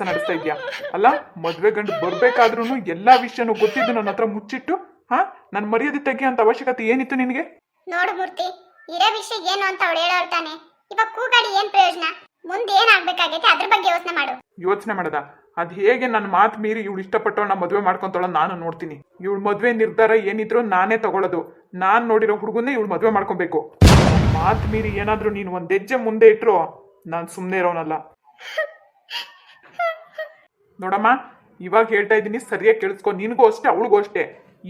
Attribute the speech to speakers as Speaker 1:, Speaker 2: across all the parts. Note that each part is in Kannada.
Speaker 1: ಕೆಲಸ ನಡೆಸ್ತಾ ಇದ್ಯಾ? ಅಲ್ಲ, ಮದ್ವೆ ಗಂಡು ಬರ್ಬೇಕಾದ್ರೂ ಎಲ್ಲಾ ವಿಷಯನೂ ಗೊತ್ತಿದ್ದು ನನ್ನ ಹತ್ರ ಮುಚ್ಚಿಟ್ಟು ನನ್ ಮರ್ಯಾದೆ ತೆಗಿ ಅಂತ ಅವಶ್ಯಕತೆ ಏನಿತ್ತು ನಿನಗೆ?
Speaker 2: ನೋಡು ಮೂರ್ತಿ, ಇರೋ ವಿಷಯ ಏನು ಅಂತ ಅವಳು ಹೇಳೋಳ್ತಾನೆ. ಇವಾಗ ಕೂಗಾಡಿ ಏನ್ ಪ್ರಯೋಜನ? ಮುಂದೆ ಏನಾಗ್ಬೇಕಾಗೈತೆ ಅದ್ರ ಬಗ್ಗೆ ಯೋಚನೆ ಮಾಡು.
Speaker 1: ಯೋಚನೆ ಮಾಡದ? ಅದ್ ಹೇಗೆ ನನ್ನ ಮಾತು ಮೀರಿ ಇವಳು ಇಷ್ಟಪಟ್ಟವಳನ್ನ ಮದ್ವೆ ಮಾಡ್ಕೊಂತವಳ ನಾನು ನೋಡ್ತೀನಿ. ಇವಳು ಮದ್ವೆ ನಿರ್ಧಾರ ಏನಿದ್ರು ನಾನೇ ತಗೊಳ್ಳೋದು. ನಾನ್ ನೋಡಿರೋ ಹುಡುಗನ್ನೇ ಇವಳು ಮದ್ವೆ ಮಾಡ್ಕೊಬೇಕು. ಮಾತು ಮೀರಿ ಏನಾದ್ರೂ ನೀನು ಒಂದ್ ಹೆಜ್ಜೆ ಮುಂದೆ ಇಟ್ರು ನಾನ್ ಸುಮ್ನೆ ಇರೋನಲ್ಲ. ನೋಡಮ್ಮ, ಇವಾಗ ಹೇಳ್ತಾ ಇದ್ದೀನಿ, ಸರಿಯಾಗಿ ಕೇಳಿಸ್ಕೊ. ನಿನಗೂ ಅಷ್ಟೇ, ಅವಳಿಗೂ ಅಷ್ಟೇ.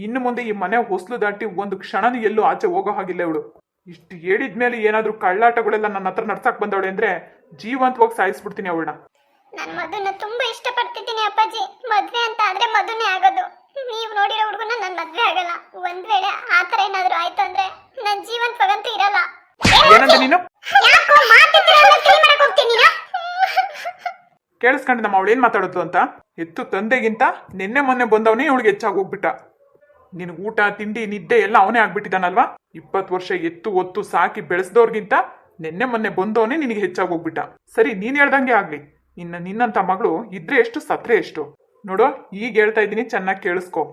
Speaker 1: ಇನ್ನು ಮುಂದೆ ಈ ಮನೆ ಹೊಸ್ಲು ದಾಟಿ ಒಂದು ಕ್ಷಣನೂ ಎಲ್ಲೂ ಆಚೆ ಹೋಗೋ ಹಾಗಿಲ್ಲ ಇವಳು. ಇಷ್ಟು ಹೇಳಿದ್ಮೇಲೆ ಏನಾದ್ರೂ ಕಳ್ಳಾಟಗಳೆಲ್ಲ ನನ್ನ ಹತ್ರ ನಡ್ಸಕ್ ಬಂದವಳೆ ಅಂದ್ರೆ ಜೀವಂತವಾಗಿ ಸಾಯಿಸ್ಬಿಡ್ತೀನಿ ಅವಳನ್ನ.
Speaker 2: ನಾನು ಮಧುನ ತುಂಬಾ ಇಷ್ಟಪಡ್ತಿದ್ದೀನಿ ಅಪ್ಪಾಜಿ. ಮದ್ವೆ ಅಂತ ಆದ್ರೆ ಮಧುನೇ ಆಗೋದು. ನೀವು ನೋಡಿರೋ ಹುಡುಗನ ನನ್ ಮದ್ವೆ ಆಗಲ್ಲ. ಒಂದ್ ವೇಳೆ ಆತರ ಏನಾದ್ರೂ ಆಯ್ತು ಅಂದ್ರೆ ನನ್ ಜೀವಂತವಾಗಂತೂ ಇರಲ್ಲ.
Speaker 1: ಏನಂತ ನೀನು?
Speaker 2: ಯಾಕೋ ಮಾತಿದ್ರೆ ಕೈ ಮಾಡಕ್ ಹೋಗ್ತೀನಿ ನೀನು?
Speaker 1: ಕೇಳಿಸ್ಕೊಂಡು ನಮ್ಮ ಅವಳು ಏನ್ ಮಾತಾಡೋದು ಅಂತ. ಎತ್ತು ತಂದೆಗಿಂತ ನಿನ್ನೆ ಮೊನ್ನೆ ಬಂದವನೇ ಇವಳಿಗೆ ಹೆಚ್ಚಾಗಿ ಹೋಗ್ಬಿಟ್ಟ. ನಿನಗೆ ಊಟ ತಿಂಡಿ ನಿದ್ದೆ ಎಲ್ಲ ಅವನೇ ಆಗ್ಬಿಟ್ಟಿದ್ದಾನಲ್ವಾ? 20 ವರ್ಷ ಎತ್ತು ಒತ್ತು ಸಾಕಿ ಬೆಳೆಸ್ದವ್ರಿಗಿಂತ ನಿನ್ನೆ ಮೊನ್ನೆ ಬಂದವನೇ ನಿನಗೆ ಹೆಚ್ಚಾಗಿ ಹೋಗ್ಬಿಟ್ಟ. ಸರಿ, ನೀನ್ ಹೇಳ್ದಂಗೆ ಆಗ್ಲಿ. ಇನ್ನು ನಿನ್ನಂತ ಮಗಳು ಇದ್ರೆ ಎಷ್ಟು, ಸತ್ರೆ ಎಷ್ಟು. ನೋಡು, ಈಗ ಹೇಳ್ತಾ ಇದ್ದೀನಿ, ಚೆನ್ನಾಗಿ ಕೇಳಿಸ್ಕೊ.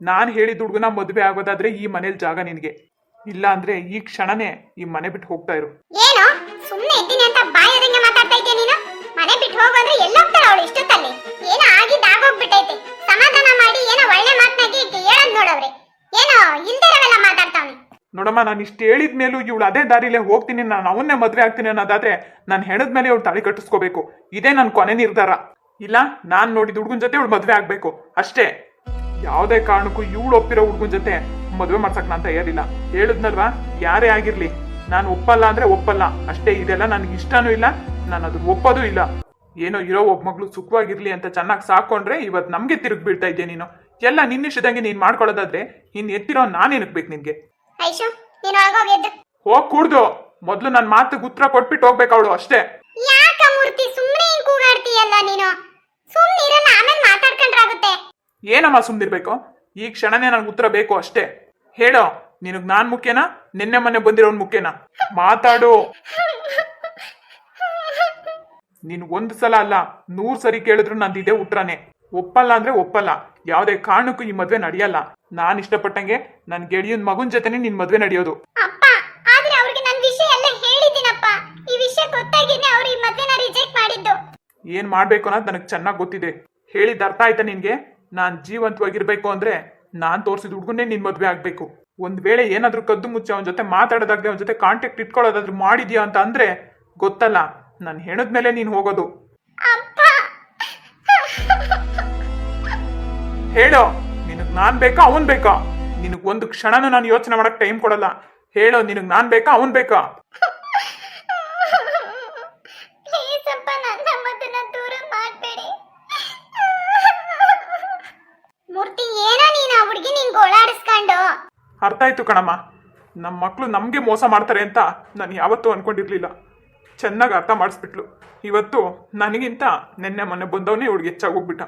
Speaker 1: ನಾನ್ ಹೇಳಿದ ಹುಡುಗನ ಮದುವೆ ಆಗೋದಾದ್ರೆ ಈ ಮನೇಲಿ ಜಾಗ ನಿನಗೆ ಇಲ್ಲ ಅಂದ್ರೆ ಈ ಕ್ಷಣನೇ ಈ ಮನೆ ಬಿಟ್ಟು ಹೋಗ್ತಾ ಇರು.
Speaker 2: ಏನು ಸುಮ್ಮನೆ ಇದ್ದೀನಿ ಅಂತ ಬಾಯದಂಗೆ ಮಾತಾಡ್ತಾ ಇದ್ದೀಯ ನೀನು? ಮನೆ ಬಿಟ್ಟು ಹೋಗೋದ್ರೆ ಎಲ್ಲ ಹೋಗ್ತಾಳ ಅವಳು ಇಷ್ಟೊತ್ತಲ್ಲಿ? ಏನೋ ಆಗಿದ್ದು ಆಗೋಗ್ಬಿಟ್ಟೈತೆ. ಸಮಾಧಾನ ಮಾಡಿ ಏನೋ ಒಳ್ಳೆ ಮಾತನಾಗಿ ಹೇಳೋದ್ ನೋಡವ್ರೆ. ಏನೋ ಇಲ್ದಿರವೆಲ್ಲ ಮಾತಾಡ್ತಾವನೆ.
Speaker 1: ನೋಡಮ್ಮ, ನಾನು ಇಷ್ಟು ಹೇಳಿದ ಮೇಲೂ ಇವಳು ಅದೇ ದಾರಿಲೇ ಹೋಗ್ತೀನಿ, ನಾನು ಅವನ್ನೇ ಮದುವೆ ಆಗ್ತೀನಿ ಅನ್ನೋದಾದ್ರೆ ನಾನು ಹೆಣದ ಮೇಲೆ ಇವಳು ತಾಳಿ ಕಟ್ಟಿಸ್ಕೋಬೇಕು. ಇದೇ ನನ್ನ ಕೊನೆ ನಿರ್ಧಾರ. ಇಲ್ಲ, ನಾನು ನೋಡಿದ ಹುಡುಗನ ಜೊತೆ ಇವಳು ಮದುವೆ ಆಗ್ಬೇಕು ಅಷ್ಟೇ. ಯಾವುದೇ ಕಾರಣಕ್ಕೂ ಇವಳು ಒಪ್ಪಿರೋ ಹುಡುಗನ ಜೊತೆ ಮದುವೆ ಮಾಡ್ಸಕ್ ನಾನು ತಯಾರಿಲ್ಲ. ಹೇಳಿದ್ನಲ್ವಾ, ಯಾರೇ ಆಗಿರ್ಲಿ ನಾನು ಒಪ್ಪಲ್ಲ ಅಂದ್ರೆ ಒಪ್ಪಲ್ಲ ಅಷ್ಟೇ. ಇದೆಲ್ಲ ನನಗೆ ಇಷ್ಟನೂ ಇಲ್ಲ, ನಾನು ಅದು ಒಪ್ಪೋದು ಇಲ್ಲ. ಏನೋ ಇರೋ ಒಬ್ಬ ಮಗಳು ಸುಖವಾಗಿರ್ಲಿ ಅಂತ ಚೆನ್ನಾಗಿ ಸಾಕೊಂಡ್ರೆ ಇವತ್ತು ನಮ್ಗೆ ತಿರುಗಿ ಬೀಳ್ತಾ ಇದ್ದೆ ನೀನು. ಎಲ್ಲ ನಿನ್ನಿಷ್ಟದಂಗೆ ನೀನ್ ಮಾಡ್ಕೊಳ್ಳೋದಾದ್ರೆ ಇನ್ ಎತ್ತಿರೋ ನಾನೇನಕ್ ಬೇಕು ನಿನ್ಗೆ? ಹೋಗ್ ಕೂಡ್ದು ಮೊದ್ಲು ನನ್ ಮಾತಿಗೆ ಉತ್ತರ ಕೊಟ್ಬಿಟ್ಟು ಹೋಗ್ಬೇಕು ಅವಳು ಅಷ್ಟೇ.
Speaker 2: ಯಾಕ ಮೂರ್ತಿ ಸುಮ್ಮನೆ ಕೂಗಾಡ್ತೀಯಲ್ಲ ನೀನು? ಸುಮ್ಮನೆ ಇರಲ್ಲ, ಆಮೇಲೆ ಮಾತಾಡ್ಕೊಂಡ್ರಾಗುತ್ತೆ.
Speaker 1: ಏನಮ್ಮ ಸುಮ್ನಿರ್ಬೇಕು? ಈ ಕ್ಷಣನೇ ನನ್ಗೆ ಉತ್ತರ ಬೇಕು ಅಷ್ಟೇ. ಹೇಳೋ, ನಿನಗ್ ನಾನ್ ಮುಖ್ಯನಾ ನಿನ್ನೆ ಮೊನ್ನೆ ಬಂದಿರೋನ್ ಮುಖ್ಯನಾ? ಮಾತಾಡು. ನೀನ್ ಒಂದ್ ಸಲ ಅಲ್ಲ 100 ಸರಿ ಕೇಳಿದ್ರು ನಂದಿದೆ ಉತ್ತರನೇ. ಒಪ್ಪಲ್ಲ ಅಂದ್ರೆ ಒಪ್ಪಲ್ಲ. ಯಾವುದೇ ಕಾರಣಕ್ಕೂ ಈ ಮದ್ವೆ ನಡೆಯಲ್ಲ. ನಾನ್ ಇಷ್ಟಪಟ್ಟಂಗೆ ನನ್ ಗೆಳೆಯನ್ ಮಗುನ್ ಜೊತೆನೆ ನಿನ್ ಮದ್ವೆ ನಡೆಯೋದು.
Speaker 2: ಅಪ್ಪ, ಆದ್ರೆ ಅವ್ರಿಗೆ ನನ್ ವಿಷಯ ಎಲ್ಲ ಹೇಳಿದ್ದೀನಪ್ಪ. ಈ ವಿಷಯ ಗೊತ್ತಾಗಿನೇ ಅವ್ರು ಈ ಮದ್ವೆನ ರಿಜೆಕ್ಟ್ ಮಾಡಿದ್ದು.
Speaker 1: ಏನ್ ಮಾಡ್ಬೇಕು ಅನ್ನೋದು ನನಗ್ ಚೆನ್ನಾಗ್ ಗೊತ್ತಿದೆ. ಹೇಳಿದ ಅರ್ಥ ಆಯ್ತಾ ನಿನ್ಗೆ? ನಾನ್ ಜೀವಂತವಾಗಿರ್ಬೇಕು ಅಂದ್ರೆ ನಾನ್ ತೋರ್ಸಿದ ಹುಡ್ಗನ್ನೇ ನಿನ್ ಮದ್ವೆ ಆಗ್ಬೇಕು. ಒಂದ್ ವೇಳೆ ಏನಾದ್ರೂ ಕದ್ದು ಮುಚ್ಚಿ ಅವನ ಜೊತೆ ಮಾತಾಡೋದಾಗ್ಲಿ ಅವನ ಜೊತೆ ಕಾಂಟ್ಯಾಕ್ಟ್ ಇಟ್ಕೊಳ್ಳೋದಾದ್ರೂ ಮಾಡಿದ್ಯಾ ಅಂತ ಅಂದ್ರೆ ಗೊತ್ತಲ್ಲ, ನಾನು ಹೆಣದ್ಮೇಲೆ ನೀನ್ ಹೋಗೋದು. ಹೇಳೋ, ನಿನಗ್ ನಾನ್ ಬೇಕಾ ಅವನ್ ಬೇಕಾ? ನಿನಗ್ ಒಂದು ಕ್ಷಣನೂ ನಾನು ಯೋಚನೆ ಮಾಡಕ್ ಟೈಮ್ ಕೊಡಲ್ಲ. ಹೇಳೋ, ನಿನಗ್ ನಾನ್ ಬೇಕಾ ಅವನ್ ಬೇಕಾ? ಅರ್ಥ ಆಯ್ತು ಕಣಮ್ಮ. ನಮ್ಮ ಮಕ್ಕಳು ನಮ್ಗೆ ಮೋಸ ಮಾಡ್ತಾರೆ ಅಂತ ನಾನು ಯಾವತ್ತೂ ಅನ್ಕೊಂಡಿರ್ಲಿಲ್ಲ. ಚೆನ್ನಾಗಿ ಅರ್ಥ ಮಾಡಿಸ್ಬಿಟ್ಲು. ಇವತ್ತು ನನಗಿಂತ ನಿನ್ನೆ ಮೊನ್ನೆ ಬಂದವನೇ ಇವಳಿಗೆ ಹೆಚ್ಚಾಗಿ ಹೋಗ್ಬಿಟ್ಟ.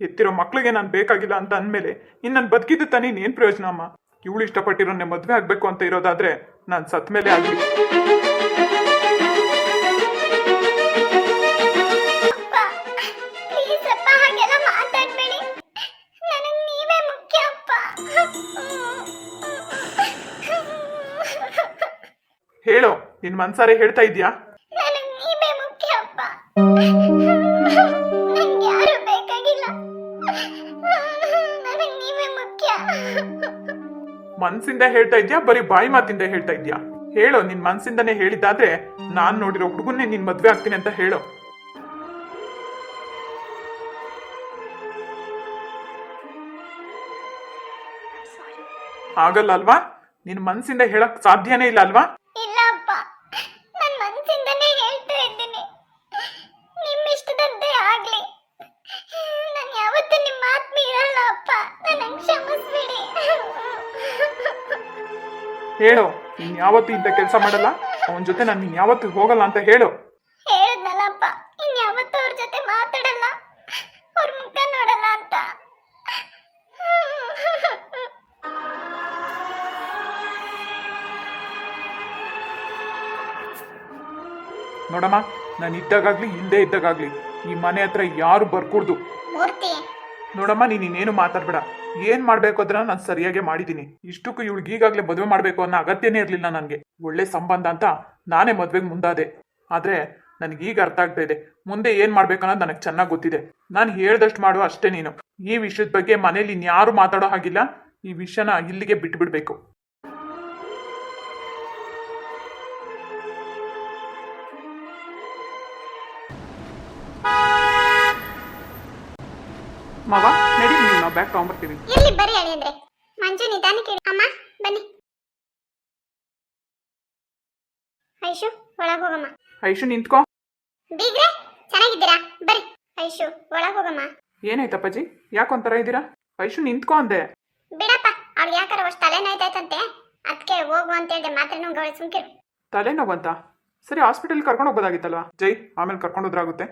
Speaker 1: ಎತ್ತಿರೋ ಮಕ್ಳಿಗೆ ನಾನು ಬೇಕಾಗಿಲ್ಲ ಅಂತ ಅಂದಮೇಲೆ ಇನ್ನು ನಾನು ಬದುಕಿದ್ದು ತಾನೇ ಇನ್ನೇನು ಪ್ರಯೋಜನ ಅಮ್ಮ? ಇವಳು ಇಷ್ಟಪಟ್ಟಿರೋನ್ನೇ ಮದುವೆ ಆಗಬೇಕು ಅಂತ ಇರೋದಾದ್ರೆ ನಾನು ಸತ್ ಮೇಲೆ ಆಗಲಿ. ಹೇಳೋ, ನಿನ್ ಮನ್ಸಾರೆ ಹೇಳ್ತಾ ಇದ್ಯಾ? ಮನ್ಸಿಂದ ಹೇಳ್ತಾ ಇದ್ಯಾ ಬರೀ ಬಾಯಿ ಮಾತಿಂದ ಹೇಳ್ತಾ ಇದ್ಯಾ? ಹೇಳೋ, ನಿನ್ ಮನ್ಸಿಂದನೇ ಹೇಳಿದ್ದಾದ್ರೆ ನಾನ್ ನೋಡಿರೋ ಹುಡುಗನ್ನೇ ನಿನ್ ಮದ್ವೆ ಆಗ್ತೀನಿ ಅಂತ ಹೇಳೋ. ಆಗಲ್ಲ ಅಲ್ವಾ? ನಿನ್ ಮನ್ಸಿಂದ ಹೇಳಕ್ ಸಾಧ್ಯನೇ ಇಲ್ಲ ಅಲ್ವಾ?
Speaker 2: ಇಲ್ಲ ಅಪ್ಪ, ನನ್ನ ಮನಸ್ಸಿಂದನೇ ಹೇಳ್ತಾ ಇದ್ದೀನಿ. ನಿಮ್ಮ ಇಷ್ಟದಂತೆ ಆಗ್ಲಿ. ನಾನು ಯಾವತ್ತೂ ನಿಮ್ಮ ಮಾತು ಮೀರಲ್ಲ ಅಪ್ಪ. ನನಗೆ ಕ್ಷಮಿಸ್ಬಿಡಿ.
Speaker 1: ಹೇಳು, ನೀನ್ ಯಾವತ್ತೂ ಇಂಥ ಕೆಲಸ ಮಾಡಲ್ಲ, ಅವನ ಜೊತೆ ನಾನು ನೀನ್ ಯಾವತ್ತೂ ಹೋಗಲ್ಲ ಅಂತ ಹೇಳು.
Speaker 2: ಹೇಳಿದ್ನಲ್ಲಪ್ಪ, ಇನ್ಯಾವತ್ತೂ ಅವ್ರ ಜೊತೆ ಮಾತಾಡಲ್ಲ, ಅವ್ರ ಮುಖ ನೋಡಲ್ಲ ಅಂತ.
Speaker 1: ನೋಡಮ್ಮ, ನಾನು ಇದ್ದಾಗಲಿ ಇಲ್ಲದೆ ಇದ್ದಾಗಲಿ ಈ ಮನೆ ಹತ್ರ ಯಾರು ಬರ್ಕೂಡ್ದು.
Speaker 2: ಮೂರ್ತಿ
Speaker 1: ನೋಡಮ್ಮ, ನೀನು ಇನ್ನೇನು ಮಾತಾಡ್ಬೇಡ. ಏನ್ ಮಾಡ್ಬೇಕು ಅದನ್ನ ನಾನು ಸರಿಯಾಗಿ ಮಾಡಿದ್ದೀನಿ. ಇಷ್ಟಕ್ಕೂ ಇವಳಿಗೆ ಈಗಾಗಲೇ ಮದುವೆ ಮಾಡಬೇಕು ಅನ್ನೋ ಅಗತ್ಯನೇ ಇರಲಿಲ್ಲ ನನಗೆ. ಒಳ್ಳೆ ಸಂಬಂಧ ಅಂತ ನಾನೇ ಮದುವೆಗೆ ಮುಂದಾದೆ. ಆದ್ರೆ ನನಗೀಗ ಅರ್ಥ ಆಗ್ತಾ ಇದೆ, ಮುಂದೆ ಏನ್ ಮಾಡ್ಬೇಕನ್ನೋದು ನನಗೆ ಚೆನ್ನಾಗಿ ಗೊತ್ತಿದೆ. ನಾನು ಹೇಳ್ದಷ್ಟು ಮಾಡು ಅಷ್ಟೇ ನೀನು. ಈ ವಿಷಯದ ಬಗ್ಗೆ ಮನೇಲಿ ಇನ್ಯಾರು ಮಾತಾಡೋ ಹಾಗಿಲ್ಲ. ಈ ವಿಷಯನ ಇಲ್ಲಿಗೆ ಬಿಟ್ಬಿಡ್ಬೇಕು. ಮಾವ ನಡಿ, ನೀವು ನಾವು ಬ್ಯಾಗ್ ತಗೊಂಡ್ಬರ್ತೀವಿ.
Speaker 2: ಇರ್ಲಿ ಬರ್ರಿ ಅಳಿ ಅಂದ್ರೆ ಮಂಜು ನಿಧಾನಕ್ಕೆ ಇಡು. ಅಮ್ಮ ಬನ್ನಿ. ಐಶು ಒಳಗ್ ಹೋಗಮ್ಮ.
Speaker 1: ಐಶು ನಿಂತ್ಕೋ.
Speaker 2: ಬೀಗ್ರೆ ಚೆನ್ನಾಗಿದ್ದೀರಾ? ಬರ್ರಿ ಐಶು ಒಳಗ್ ಹೋಗಮ್ಮ.
Speaker 1: ಏನಾಯ್ತಪ್ಪಾಜಿ, ಯಾಕೊಂಥರ ಇದ್ದೀರಾ? ಐಶು ನಿಂತ್ಕೋ ಅಂದೆ.
Speaker 2: ಬಿಡಪ್ಪ, ಅವ್ಳಿಗೆ ಯಾಕಾರ ಅಷ್ಟು ತಲೆನೋಯ್ತೈತಂತೆ, ಅದಕ್ಕೆ ಹೋಗು ಅಂತ ಹೇಳಿದೆ. ಮಾತ್ರ ನುಂಗೋಳಿ ಸುಮ್ಕಿರು.
Speaker 1: ತಲೆನೋವಂತ? ಸರಿ, ಹಾಸ್ಪಿಟಲ್ ಕರ್ಕೊಂಡು ಹೋಗ್ಬೋದಾಗಿತ್ತಲ್ವಾ? ಜೈ, ಆಮೇಲೆ ಕರ್ಕೊಂಡು ಹೋದ್ರಾಗುತ್ತೆ.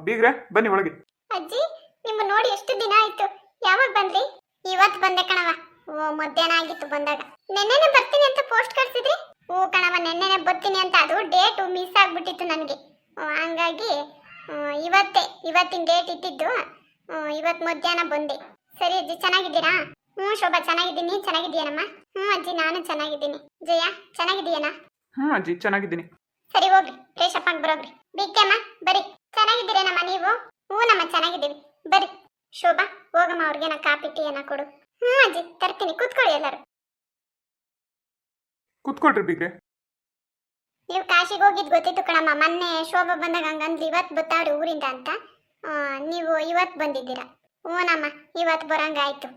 Speaker 1: ಬೀಗ್ರೆ ಬನ್ನಿ ಒಳಗೆ.
Speaker 2: ಅಜ್ಜಿ ನಿಮ್ಮ ನೋಡಿ ಎಷ್ಟು ದಿನ ಆಯ್ತು, ಯಾವಾಗ ಬಂದ್ರಿ? ಇವತ್ತು ಬಂದೆ ಕಣವ. ಓ ಮಧ್ಯಾಹ್ನ ಆಗಿತ್ತು ಬಂದಾಗ. ನೆನ್ನೆನೆ ಬರ್ತೀನಿ ಅಂತ ಪೋಸ್ಟ್ ಕಳ್ಸಿದ್ರಿ. ಓ ಕಣವ, ನೆನ್ನೆನೆ ಬರ್ತೀನಿ ಅಂತ ಅದು ಡೇಟ್ ಮಿಸ್ ಆಗ್ಬಿಟ್ಟಿತ್ತು ನನಗೆ. ಹಂಗಾಗಿ ಇವತ್ತಿನ ಡೇಟ್ ಇಟ್ಟಿದ್ದು. ಇವತ್ತು ಮಧ್ಯಾಹ್ನ ಬಂದೆ. ಸರಿ ಅಜ್ಜಿ, ಚೆನ್ನಾಗಿದ್ದೀರಾ? ಶೋಭಾ ಚೆನ್ನಾಗಿದ್ದೀನಿ. ನೀನ್ ಚೆನ್ನಾಗಿದ್ದೀಯನಮ್ಮ? ಅಜ್ಜಿ ನಾನು ಚೆನ್ನಾಗಿದ್ದೀನಿ. ಜಯ ಚೆನ್ನಾಗಿದ್ದೀಯನ?
Speaker 1: ಅಜ್ಜಿ ಚೆನ್ನಾಗಿದ್ದೀನಿ.
Speaker 2: ಸರಿ ಹೋಗ್ರಿ, ಫ್ರೆಶ್ ಅಪ್ ಆಗಿ ಬರೋಗ್ರಿ. ಬಿಕ್ಕಮ್ಮ ಬರ್ರಿ. ಚೆನ್ನಾಗಿದ್ದೀರೇನಮ್ಮ ನೀವು? ನಮ್ಮ ಚೆನ್ನಾಗಿದ್ದೀವಿ. ಬರ್ರಿ. ಶೋಭಾ ಹೋಗಮ್ಮ, ಅವ್ರಿಗೇನ ಕಾಪಿ ಟೀ ಏನ ಕೊಡು. ಅಜ್ಜಿ ತರ್ತೀನಿ, ಕೂತ್ಕೊಳ್ಳಿ ಎಲ್ಲರೂ.
Speaker 1: ಕೂತ್ಕೊಳ್ರಿ ಬೀಗ್ರೆ.
Speaker 2: ನೀವು ಕಾಶಿಗೆ ಹೋಗಿದ್ ಗೊತ್ತಿತ್ತು ಕಣಮ್ಮ. ಮೊನ್ನೆ ಶೋಭಾ ಬಂದಾಗ ಹಂಗಂದ್ಲಿ ಇವತ್ತು ಬತ್ತಾಡು ಊರಿಂದ ಅಂತ. ನೀವು ಇವತ್ತು ಬಂದಿದ್ದೀರಾ? ನಮ್ಮ ಇವತ್ತು ಬರಂಗಾಯ್ತು.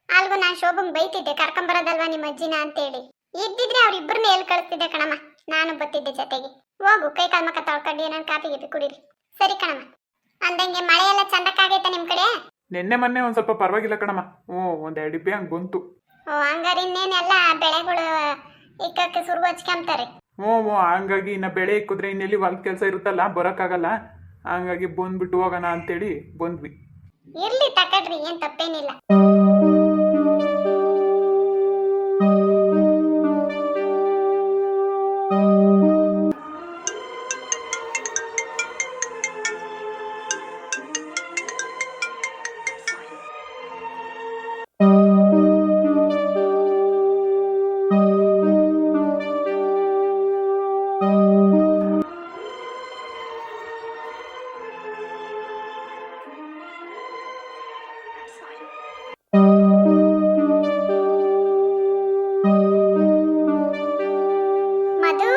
Speaker 2: ಅಲ್ಗೂ ನಾನು ಶೋಭಂಗ್ ಬೈತಿದ್ದೆ, ಕರ್ಕೊಂಬರೋದಲ್ವಾ ನಿಮ್ಮ ಅಜ್ಜಿನ ಅಂತೇಳಿ. ಇದ್ದಿದ್ರೆ ಅವ್ರಿಬ್ಬರನ್ನ ಎಲ್ಲಿ ಕಳಿಸ್ತಿದ್ದೆ ಕಣಮ್ಮ, ನಾನು ಬತ್ತಿದ್ದೆ ಜೊತೆಗೆ. ಹೋಗು, ಕೈ ಕಾಲ್ ಮಕ್ಕ ತೊಳ್ಕೊಂಡು ಏನಾರು ಕಾಫಿ ಗೀಪಿ ಕುಡೀರಿ. ಸರಿ ಕಣಮ್ಮ. ಅಂದಂಗೆ ಮಳೆ ಎಲ್ಲ ಚಂದಕ್ಕಾಗೈತೆ ನಿಮ್ ಕಡೆ?
Speaker 1: ನಿನ್ನೆ ಮೊನ್ನೆ ಒಂದ್ ಸ್ವಲ್ಪ ಪರವಾಗಿಲ್ಲ ಕಣಮ್ಮ. ಒಂದೆರಡು ಡಿಬ್ಬೆ ಹಂಗೆ ಬಂತು.
Speaker 2: ಹಂಗಾರೆ ಇನ್ನೇನೆಲ್ಲ ಬೆಳೆಗಳು ಇಕ್ಕಕ್ಕೆ ಶುರು ಹಚ್ಕೊಂತಾರೆ.
Speaker 1: ಹಂಗಾಗಿ ಇನ್ನ ಬೆಳೆ ಇಕ್ಕಿದ್ರೆ ಇನ್ನೆಲ್ಲಿ ಹೊಲ ಕೆಲಸ ಇರುತ್ತಲ್ಲ, ಬರೋಕ್ಕಾಗಲ್ಲ. ಹಂಗಾಗಿ ಬಂದ್ಬಿಟ್ಟು ಹೋಗೋಣ ಅಂತೇಳಿ ಬಂದ್ವಿ.
Speaker 2: ಇರ್ಲಿ ತಕಡ್ರಿ, ಏನ್ ತಪ್ಪೇನಿಲ್ಲ. ಮಧು,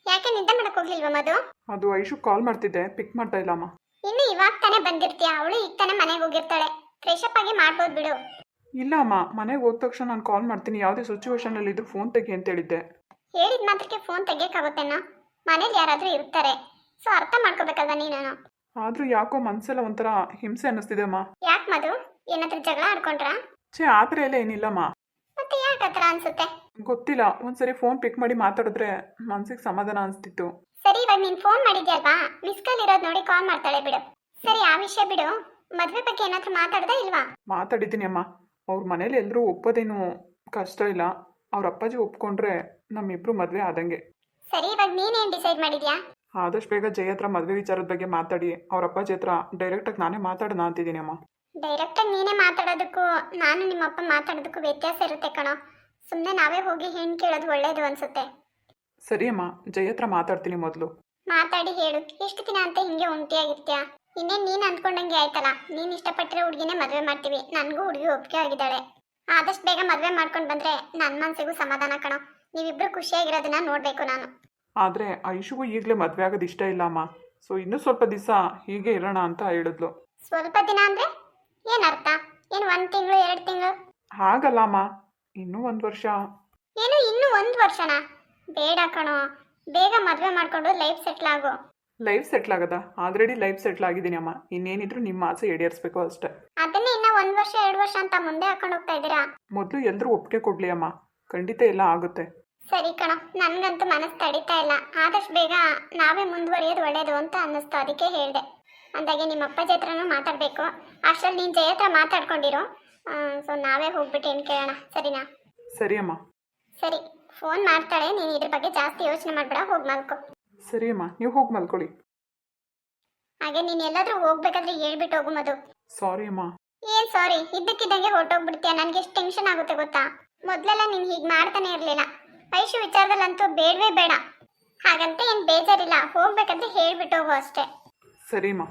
Speaker 2: ಯಾಕೆ ನಿದ್ದೆ ಮಾಡಕ್ ಹೋಗ್ಲಿಲ್ವಾ ಮಧು?
Speaker 1: ಅದು ಐಶು ಕಾಲ್ ಮಾಡ್ತಿದ್ದೆ, ಪಿಕ್ ಮಾಡ್ತಾ ಇಲ್ಲ ಅಮ್ಮ.
Speaker 2: ಇನ್ನು ಇವಾಗ ತಾನೇ ಬಂದಿರ್ತೀಯ, ಅವಳು ಈಗ ತಾನೇ ಮನೆಗೆ ಹೋಗಿರ್ತಾಳೆ. ಫ್ರೆಶ್ ಅಪ್ ಆಗಿ ಮಾಡ್ಬೋದು ಬಿಡು.
Speaker 1: ಇಲ್ಲ ಅಮ್ಮ, ಮನೆಗೆ ಹೋದ ತಕ್ಷಣ ನಾನು ಕಾಲ್ ಮಾಡ್ತೀನಿ. ಯಾವುದೇ ಸಿಚುವೇಶನ್ ಅಲ್ಲಿ ಇದ್ರು ಫೋನ್ ತೆಗಿ ಅಂತ ಹೇಳಿದ್ದೆ.
Speaker 2: ಹೇಳಿದ ಮಾತ್ರಕ್ಕೆ ಫೋನ್ ತೆಗಿಯಕ್ಕಾಗುತ್ತೇನೋ? ಮನೇಲಿ ಯಾರಾದ್ರೂ ಇರ್ತಾರೆ, ಸೊ ಅರ್ಥ ಮಾಡ್ಕೋಬೇಕಲ್ವಾ ನೀನು?
Speaker 1: ಆದ್ರೂ ಯಾಕೋ ಮನ್ಸೆಲ್ಲ ಒಂಥರ ಹಿಂಸೆ ಅನ್ನಿಸ್ತಿದೆ ಅಮ್ಮ.
Speaker 2: ಯಾಕೆ ಮಧು, ಏನಾದ್ರೂ ಜಗಳ ಆಡ್ಕೊಂಡ್ರಾ?
Speaker 1: ಆ ಥರ ಎಲ್ಲ ಏನಿಲ್ಲಮ್ಮ.
Speaker 2: ಮತ್ತೆ ಯಾಕೆ ಆತರ ಅನ್ಸುತ್ತೆ?
Speaker 1: ಗೊತ್ತಿಲ್ಲ, ಒಂದ್ಸರಿ ಫೋನ್ ಪಿಕ್ ಮಾಡಿ ಮಾತಾಡಿದ್ರೆ ಮನ್ಸಿಗೆ ಸಮಾಧಾನ ಅನಿಸ್ತಿತ್ತು.
Speaker 2: ಸರಿ, ಇವಾಗ ನೀನ್ ಫೋನ್ ಮಾಡಿದ್ಯಲ್ವಾ, ಮಿಸ್ ಕಾಲ್ ಇರೋದು ನೋಡಿ ಕಾಲ್ ಮಾಡ್ತಾಳೆ ಬಿಡು. ಸರಿ, ಆ ವಿಷಯ ಬಿಡು. ಮದ್ವೆ ಬಗ್ಗೆ ಏನಾದ್ರೂ ಮಾತಾಡ್ದಾ ಇಲ್ವಾ?
Speaker 1: ಮಾತಾಡಿದ್ದೀನಿ ಅಮ್ಮ. ಅವ್ರ ಮನೇಲಿ ಎಲ್ಲರೂ ಒಪ್ಪೋದೇನು ಕಷ್ಟ ಇಲ್ಲ. ಅವ್ರ ಅಪ್ಪಾಜಿ ಒಪ್ಕೊಂಡ್ರೆ ನಮ್ಮಿಬ್ರು ಮದ್ವೆ ಆದಂಗೆ.
Speaker 2: ಸರಿ, ಇವಾಗ ನೀನೇನ್ ಡಿಸೈಡ್ ಮಾಡಿದ್ಯಾ?
Speaker 1: ಆದಷ್ಟು ಬೇಗ ಜಯ ಹತ್ರ ಮದ್ವೆ ವಿಚಾರದ ಬಗ್ಗೆ ಮಾತಾಡಿ ಅವ್ರ ಅಪ್ಪಾಜಿ ಹತ್ರ ಡೈರೆಕ್ಟಾಗಿ ನಾನೇ ಮಾತಾಡೋಣ ಅಂತಿದ್ದೀನಿ ಅಮ್ಮ.
Speaker 2: ಡೈರೆಕ್ಟ್ ಆಗಿ ನೀನೇ ಮಾತಾಡೋದಕ್ಕೂ ನಾನು ನಿಮ್ಮಪ್ಪ ಮಾತಾಡೋದಕ್ಕೂ ವ್ಯತ್ಯಾಸ ಇರುತ್ತೆ ಕಣೋ. ಸುಮ್ಮನೆ ನಾವೇ ಹೋಗಿ ಹೆಣ್ಣು ಕೇಳೋದು ಒಳ್ಳೇದು ಅನ್ಸುತ್ತೆ.
Speaker 1: ಸರಿ ಅಮ್ಮ, ಜಯ ಹತ್ರ ಮಾತಾಡ್ತೀನಿ ಮೊದಲು.
Speaker 2: ಮಾತಾಡಿ ಹೇಳು. ಎಷ್ಟು ದಿನ ಅಂತ ಹಿಂಗೆ ಒಂಟಿಯಾಗಿರ್ತೀಯ? ಇನ್ನೇನು ನೀನು ಅಂದ್ಕೊಂಡಂಗೆ ಆಯ್ತಲ್ಲ. ನೀನು ಇಷ್ಟಪಟ್ಟಿರೋ ಹುಡುಗಿನೇ ಮದುವೆ ಮಾಡ್ತೀವಿ. ನನಗೂ ಹುಡುಗಿ ಒಪ್ಪಿಗೆ ಆಗಿದ್ದಾಳೆ. ಆದಷ್ಟು ಬೇಗ ಮದುವೆ ಮಾಡ್ಕೊಂಡು ಬಂದರೆ ನನ್ನ ಮನಸ್ಸಿಗೂ ಸಮಾಧಾನ ಕಣೋ. ನೀವಿಬ್ರು ಖುಷಿಯಾಗಿರೋದನ್ನ ನೋಡಬೇಕು ನಾನು.
Speaker 1: ಆದರೆ ಐಶುಗೂ ಈಗಲೇ ಮದುವೆ ಆಗೋದು ಇಷ್ಟ ಇಲ್ಲ ಅಮ್ಮ. ಸೊ ಇನ್ನೂ ಸ್ವಲ್ಪ ದಿವಸ ಹೀಗೆ ಇರೋಣ ಅಂತ ಹೇಳಿದ್ಲು.
Speaker 2: ಸ್ವಲ್ಪ ದಿನ ಅಂದರೆ ಏನರ್ಥ? ಏನು 1 ತಿಂಗಳು 2 ತಿಂಗಳು?
Speaker 1: ಹಾಗಲ್ಲ ಅಮ್ಮ, ಇನ್ನೂ 1 ವರ್ಷ.
Speaker 2: ಏನು ಇನ್ನೂ 1 ವರ್ಷನಾ? ಬೇಡ ಕಣೋ, ಬೇಗ ಮದುವೆ ಮಾಡ್ಕೊಂಡು ಲೈಫ್ ಸೆಟ್ಲ್ ಆಗು.
Speaker 1: ಲೈಫ್ ಸೆಟ್ಲ್ ಆಗದ? ಆಲ್ರೆಡಿ ಲೈಫ್ ಸೆಟ್ಲ್ ಆಗಿದ್ದೀನಿ ಅಮ್ಮ. ಇನ್ನೇನಿದ್ರು ನಿಮ್ಮ ಆಸೆ ಈಡೇರಿಸಬೇಕು ಅಷ್ಟೇ.
Speaker 2: ಅದನ್ನೇ ಇನ್ನ 1 ವರ್ಷ 2 ವರ್ಷ ಅಂತ ಮುಂದೆ ಹಾಕೊಂಡು ಹೋಗ್ತಾ ಇದ್ದೀರಾ?
Speaker 1: ಮೊದಲು ಎಲ್ಲರೂ ಒಪ್ಪಿಗೆ ಕೊಡ್ಲಿ ಅಮ್ಮ, ಖಂಡಿತ ಎಲ್ಲ ಆಗುತ್ತೆ.
Speaker 2: ಸರಿ ಕಣೋ, ನನ್ಗಂತೂ ಮನಸ್ಸು ತಡಿತಾ ಇಲ್ಲ. ಆದಷ್ಟು ಬೇಗ ನಾವೇ ಮುಂದುವರಿಯೋದು ಒಳ್ಳೇದು ಅಂತ ಅನ್ನಿಸ್ತು, ಅದಕ್ಕೆ ಹೇಳಿದೆ. ಅಂದಾಗೆ ನಿಮ್ಮ ಅಪ್ಪಾಜಿ ಹತ್ರನೂ ಮಾತಾಡಬೇಕು. ಅಷ್ಟರಲ್ಲಿ ನೀನು ಜಯ ಹತ್ರ ಮಾತಾಡ್ಕೊಂಡಿರೋ. ಸೊ ನಾವೇ ಹೋಗ್ಬಿಟ್ಟು ಏನು ಕೇಳೋಣ, ಸರಿನಾ?
Speaker 1: ಸರಿ ಅಮ್ಮ.
Speaker 2: ಸರಿ, ಫೋನ್ ಮಾಡ್ತಾಳೆ. ನೀನು ಇದ್ರ ಬಗ್ಗೆ ಜಾಸ್ತಿ ಯೋಚನೆ ಮಾಡಬೇಡ, ಹೋಗಿ ಮಲ್ಕೋ.
Speaker 1: ಸರಿ ಅಮ್ಮ, ನೀವು ಹೋಗಿ ಮಲ್ಕೊಳ್ಳಿ.
Speaker 2: ಹಾಗೆ ನೀನ್ ಎಲ್ಲಾದ್ರೂ ಹೋಗ್ಬೇಕಾದ್ರೆ ಹೇಳ್ಬಿಟ್ಟು ಹೋಗು ಮಧು.
Speaker 1: ಸಾರಿ ಅಮ್ಮ.
Speaker 2: ಏನ್ ಸಾರಿ, ಇದ್ದಕ್ಕಿದ್ದಂಗೆ ಹೊರಟೋಗ್ಬಿಡ್ತೀಯ. ನನ್ಗೆ ಎಷ್ಟು ಟೆನ್ಷನ್ ಆಗುತ್ತೆ ಗೊತ್ತಾ. ಮೊದ್ಲೆಲ್ಲ ನೀನ್ ಹೀಗ್ ಮಾಡ್ತಾನೆ ಇರ್ಲಿಲ್ಲ. ಐಶು ವಿಚಾರದಲ್ಲಂತೂ ಬೇಡವೇ ಬೇಡ. ಹಾಗಂತ ಏನ್ ಬೇಜಾರಿಲ್ಲ, ಹೋಗ್ಬೇಕಾದ್ರೆ ಹೇಳ್ಬಿಟ್ಟು ಹೋಗು ಅಷ್ಟೇ.
Speaker 1: ಸರಿಮ್ಮ.